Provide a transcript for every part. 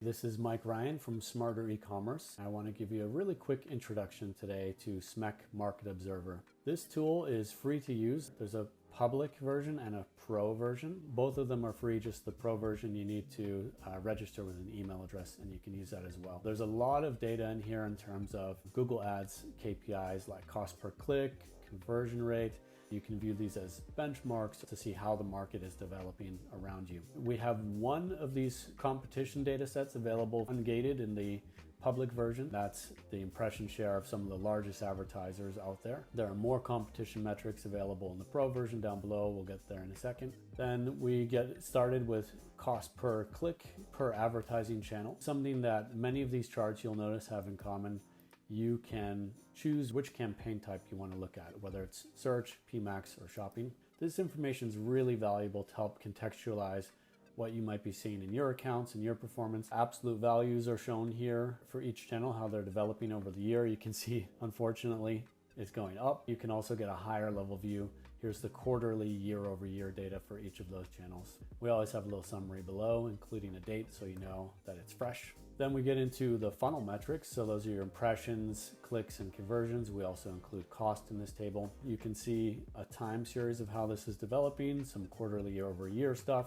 This is Mike Ryan from Smarter E-commerce. I want to give you a really quick introduction today to smec Market Observer. This tool is free to use. There's a public version and a pro version. Both of them are free. Just the pro version, you need to register with an email address, and you can use that as well. There's a lot of data in here in terms of Google Ads KPIs like cost per click, conversion rate. You can view these as benchmarks to see how the market is developing around you. We have one of these competition data sets available ungated in the public version. That's the impression share of some of the largest advertisers out there. There are more competition metrics available in the pro version down below. We'll get there in a second. Then we get started with cost per click per advertising channel. Something that many of these charts you'll notice have in common. You can choose which campaign type you want to look at, whether it's search, PMax, or shopping. This information is really valuable to help contextualize what you might be seeing in your accounts and your performance. Absolute values are shown here for each channel, how they're developing over the year. You can see, unfortunately, it's going up. You can also get a higher level view. Here's the quarterly year-over-year data for each of those channels. We always have a little summary below, including a date, so you know that it's fresh. Then we get into the funnel metrics. So those are your impressions, clicks, and conversions. We also include cost in this table. You can see a time series of how this is developing, some quarterly year-over-year stuff,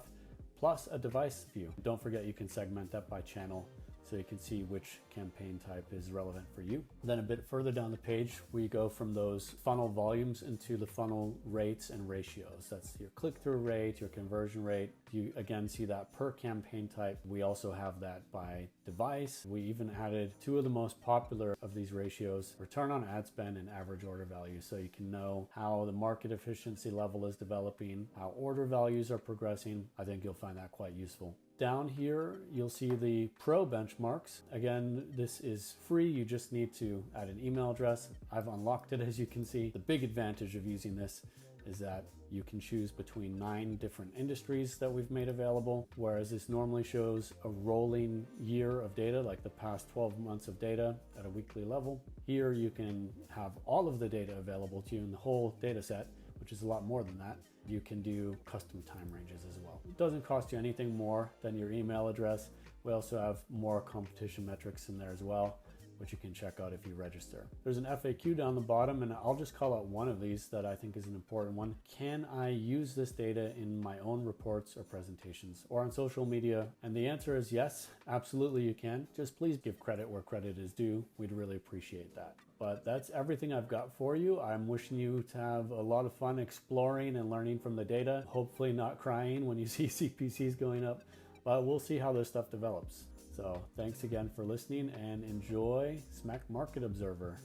plus a device view. Don't forget you can segment that by channel, so you can see which campaign type is relevant for you. Then a bit further down the page, we go from those funnel volumes into the funnel rates and ratios. That's your click-through rate, your conversion rate. You again see that per campaign type. We also have that by device. We even added two of the most popular of these ratios, return on ad spend and average order value. So you can know how the market efficiency level is developing, how order values are progressing. I think you'll find that quite useful. Down here, you'll see the pro benchmarks. Again, this is free. You just need to add an email address. I've unlocked it, as you can see. The big advantage of using this is that you can choose between 9 different industries that we've made available, whereas this normally shows a rolling year of data, like the past 12 months of data at a weekly level. Here you can have all of the data available to you in the whole data set, which is a lot more than that. You can do custom time ranges as well. It doesn't cost you anything more than your email address. We also have more competition metrics in there as well, which you can check out if you register. There's an FAQ down the bottom, and I'll just call out one of these that I think is an important one. Can I use this data in my own reports or presentations or on social media? And the answer is yes, absolutely you can. Just please give credit where credit is due. We'd really appreciate that. But that's everything I've got for you. I'm wishing you to have a lot of fun exploring and learning from the data. Hopefully not crying when you see CPCs going up, but we'll see how this stuff develops. So thanks again for listening and enjoy smec Market Observer.